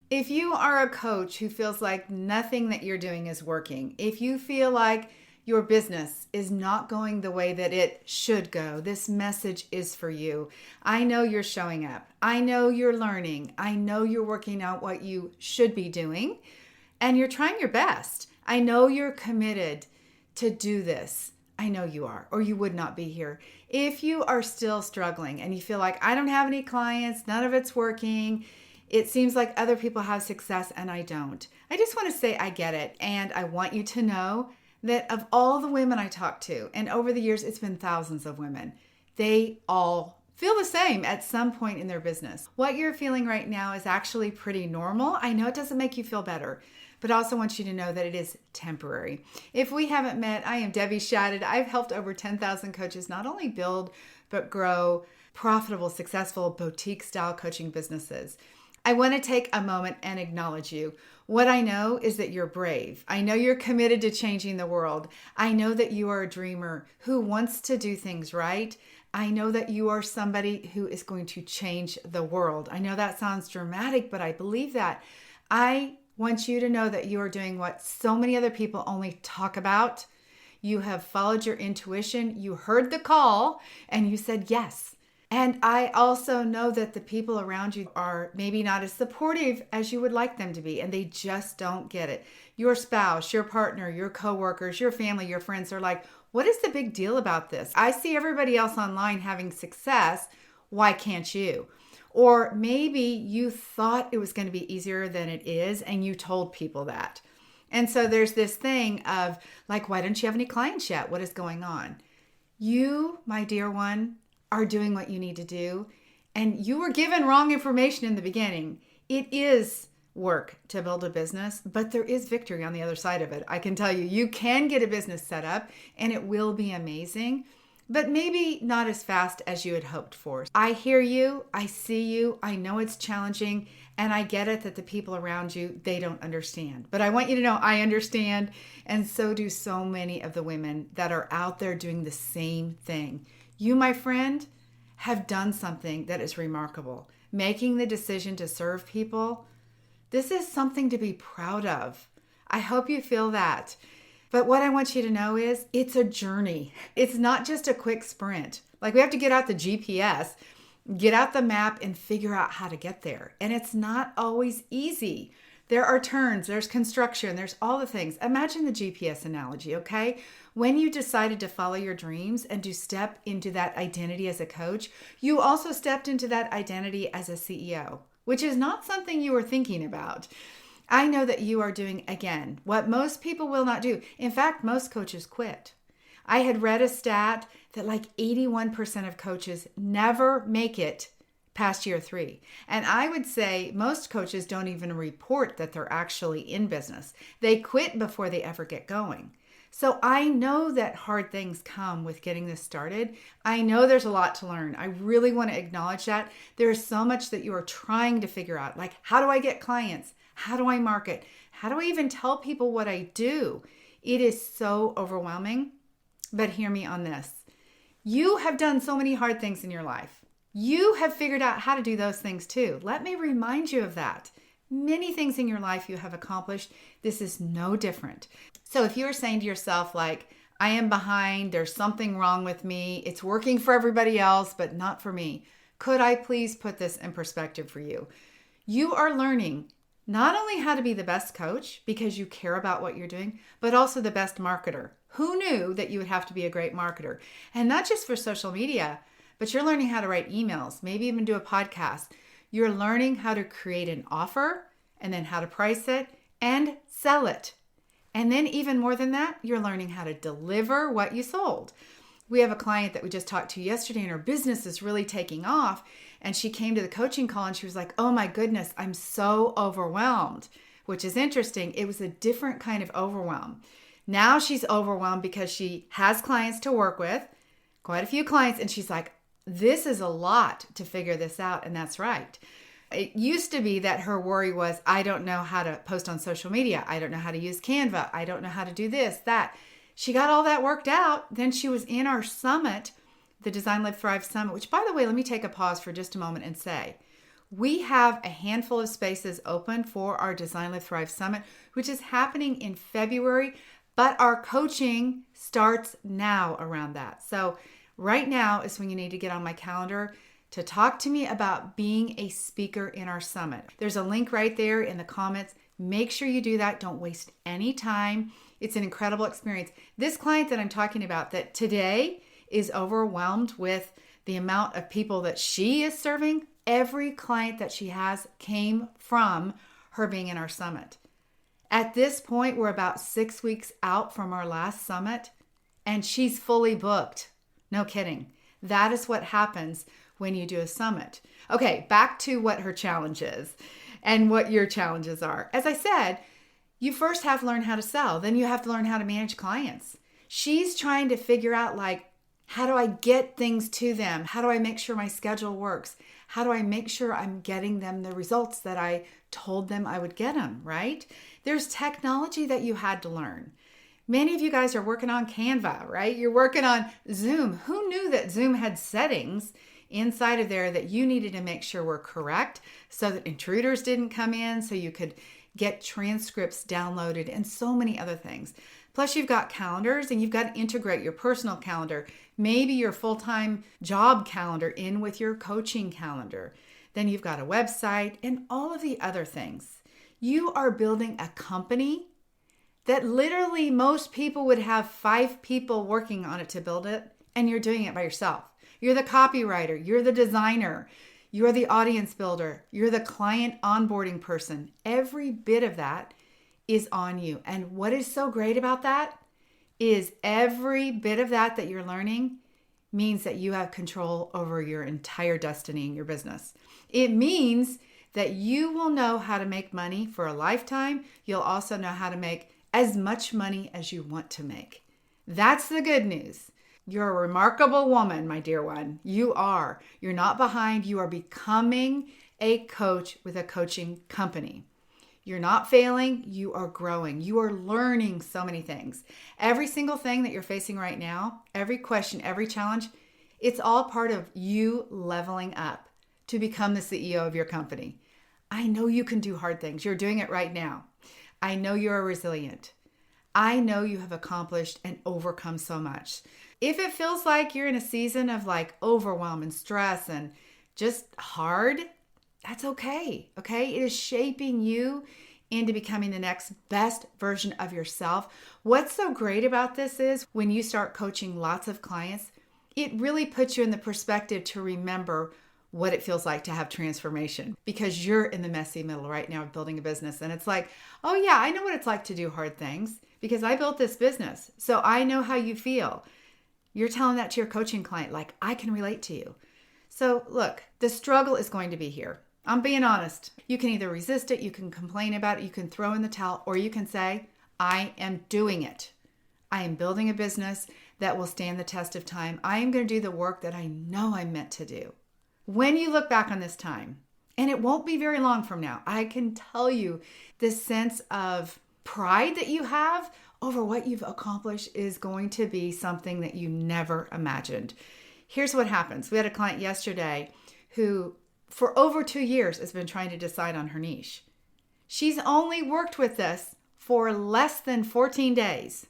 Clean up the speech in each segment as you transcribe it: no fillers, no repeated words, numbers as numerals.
If you are a coach who feels like nothing that you're doing is working, if you feel like your business is not going the way that it should go, this message is for you. I know you're showing up. I know you're learning. I know you're working out what you should be doing, and you're trying your best. I know you're committed to do this. I know you are, or you would not be here. If you are still struggling and you feel like, I don't have any clients, none of it's working, it seems like other people have success and I don't, I just want to say I get it. And I want you to know that of all the women I talk to, and over the years, it's been thousands of women, they all feel the same at some point in their business. What you're feeling right now is actually pretty normal. I know it doesn't make you feel better, but I also want you to know that it is temporary. If we haven't met, I am Debbie Shadid. I've helped over 10,000 coaches not only build, but grow profitable, successful boutique-style coaching businesses. I want to take a moment and acknowledge you. What I know is that you're brave. I know you're committed to changing the world. I know that you are a dreamer who wants to do things right. I know that you are somebody who is going to change the world. I know that sounds dramatic, but I believe that. I want you to know that you are doing what so many other people only talk about. You have followed your intuition. You heard the call and you said yes. And I also know that the people around you are maybe not as supportive as you would like them to be, and they just don't get it. Your spouse, your partner, your coworkers, your family, your friends are like, what is the big deal about this? I see everybody else online having success. Why can't you? Or maybe you thought it was going to be easier than it is, and you told people that. And so there's this thing of like, why don't you have any clients yet? What is going on? You, my dear one, are doing what you need to do, and you were given wrong information in the beginning. It is work to build a business, but there is victory on the other side of it. I can tell you, you can get a business set up and it will be amazing, but maybe not as fast as you had hoped for. I hear you, I see you, I know it's challenging, and I get it that the people around you, they don't understand. But I want you to know I understand, and so do so many of the women that are out there doing the same thing. You, my friend, have done something that is remarkable. Making the decision to serve people, this is something to be proud of. I hope you feel that. But what I want you to know is it's a journey. It's not just a quick sprint. Like we have to get out the GPS, get out the map, and figure out how to get there. And it's not always easy. There are turns, there's construction, there's all the things. Imagine the GPS analogy, okay? When you decided to follow your dreams and to step into that identity as a coach, you also stepped into that identity as a CEO, which is not something you were thinking about. I know that you are doing, again, what most people will not do. In fact, most coaches quit. I had read a stat that like 81% of coaches never make it past year 3. And I would say most coaches don't even report that they're actually in business. They quit before they ever get going. So I know that hard things come with getting this started. I know there's a lot to learn. I really want to acknowledge that. There's so much that you are trying to figure out. Like, how do I get clients? How do I market? How do I even tell people what I do? It is so overwhelming. But hear me on this. You have done so many hard things in your life. You have figured out how to do those things too. Let me remind you of that. Many things in your life you have accomplished. This is no different. So if you're saying to yourself, like, I am behind, there's something wrong with me, it's working for everybody else, but not for me, could I please put this in perspective for you? You are learning not only how to be the best coach because you care about what you're doing, but also the best marketer. Who knew that you would have to be a great marketer? And not just for social media, but you're learning how to write emails, maybe even do a podcast. You're learning how to create an offer and then how to price it and sell it. And then even more than that, you're learning how to deliver what you sold. We have a client that we just talked to yesterday and her business is really taking off. And she came to the coaching call and she was like, oh my goodness, I'm so overwhelmed, which is interesting. It was a different kind of overwhelm. Now she's overwhelmed because she has clients to work with, quite a few clients. And she's like, this is a lot to figure this out. And that's right. It used to be that her worry was, I don't know how to post on social media. I don't know how to use Canva. I don't know how to do this, that. She got all that worked out. Then she was in our summit, the Design Live Thrive Summit, which, by the way, let me take a pause for just a moment and say, We have a handful of spaces open for our Design Live Thrive Summit, which is happening in February, but our coaching starts now around that. So right now is when you need to get on my calendar to talk to me about being a speaker in our summit. There's a link right there in the comments. Make sure you do that. Don't waste any time. It's an incredible experience. This client that I'm talking about that today is overwhelmed with the amount of people that she is serving. Every client that she has came from her being in our summit. At this point, we're about 6 weeks out from our last summit, and she's fully booked. No kidding. That is what happens when you do a summit. Okay, back to what her challenge is and what your challenges are. As I said, you first have to learn how to sell. Then you have to learn how to manage clients. She's trying to figure out, like, how do I get things to them? How do I make sure my schedule works? How do I make sure I'm getting them the results that I told them I would get them, right? There's technology that you had to learn. Many of you guys are working on Canva, right? You're working on Zoom. Who knew that Zoom had settings inside of there that you needed to make sure were correct so that intruders didn't come in, so you could get transcripts downloaded and so many other things. Plus, you've got calendars and you've got to integrate your personal calendar, maybe your full-time job calendar in with your coaching calendar. Then you've got a website and all of the other things. You are building a company that literally most people would have 5 people working on it to build it, and you're doing it by yourself. You're the copywriter, you're the designer, you're the audience builder, you're the client onboarding person. Every bit of that is on you. And what is so great about that is every bit of that you're learning means that you have control over your entire destiny in your business. It means that you will know how to make money for a lifetime. You'll also know how to make as much money as you want to make. That's the good news. You're a remarkable woman, my dear one. You are. You're not behind. You are becoming a coach with a coaching company. You're not failing. You are growing. You are learning so many things. Every single thing that you're facing right now, every question, every challenge, it's all part of you leveling up to become the CEO of your company. I know you can do hard things. You're doing it right now. I know you're resilient. I know you have accomplished and overcome so much. If it feels like you're in a season of like overwhelm and stress and just hard, that's okay. Okay. It is shaping you into becoming the next best version of yourself. What's so great about this is when you start coaching lots of clients, it really puts you in the perspective to remember what it feels like to have transformation, because you're in the messy middle right now of building a business. And it's like, oh yeah, I know what it's like to do hard things because I built this business. So I know how you feel. You're telling that to your coaching client, like, I can relate to you. So look, the struggle is going to be here. I'm being honest. You can either resist it, you can complain about it, you can throw in the towel, or you can say, I am doing it. I am building a business that will stand the test of time. I am going to do the work that I know I'm meant to do. When you look back on this time, and it won't be very long from now, I can tell you this sense of pride that you have over what you've accomplished is going to be something that you never imagined. Here's what happens. We had a client yesterday who, for over 2 years, has been trying to decide on her niche. She's only worked with us for less than 14 days.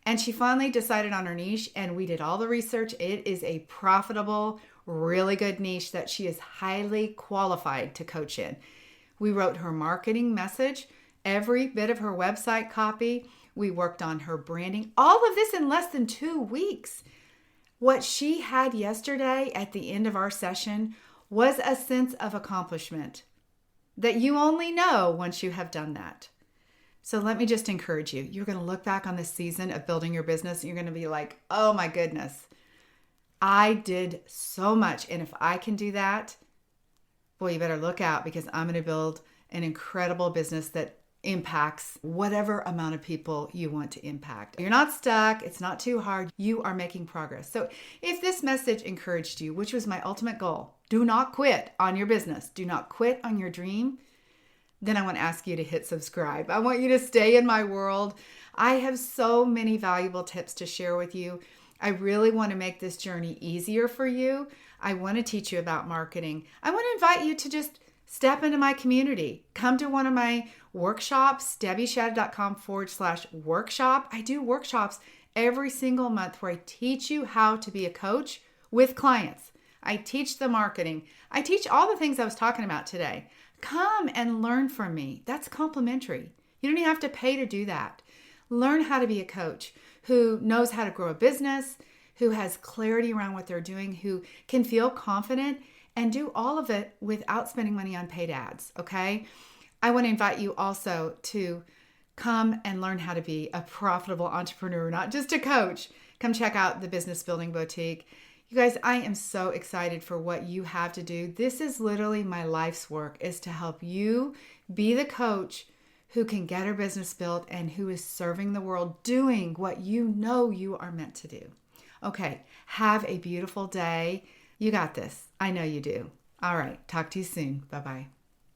And she finally decided on her niche, and we did all the research. It is a profitable, really good niche that she is highly qualified to coach in. We wrote her marketing message, every bit of her website copy. We worked on her branding, all of this in less than 2 weeks. What she had yesterday at the end of our session was a sense of accomplishment that you only know once you have done that. So let me just encourage you. You're going to look back on this season of building your business and you're going to be like, oh my goodness, I did so much. And if I can do that, boy, you better look out, because I'm going to build an incredible business that impacts whatever amount of people you want to impact. You're not stuck. It's not too hard. You are making progress. So if this message encouraged you, which was my ultimate goal, do not quit on your business. Do not quit on your dream. Then I want to ask you to hit subscribe. I want you to stay in my world. I have so many valuable tips to share with you. I really want to make this journey easier for you. I want to teach you about marketing. I want to invite you to just Step into my community. Come to one of my workshops, debbieshadid.com/workshop. I do workshops every single month where I teach you how to be a coach with clients. I teach the marketing. I teach all the things I was talking about today. Come and learn from me. That's complimentary. You don't even have to pay to do that. Learn how to be a coach who knows how to grow a business, who has clarity around what they're doing, who can feel confident and do all of it without spending money on paid ads, okay? I want to invite you also to come and learn how to be a profitable entrepreneur, not just a coach. Come check out the Business Building Boutique. You guys, I am so excited for what you have to do. This is literally my life's work, is to help you be the coach who can get her business built and who is serving the world doing what you know you are meant to do. Okay, have a beautiful day. You got this. I know you do. All right, talk to you soon. Bye-bye.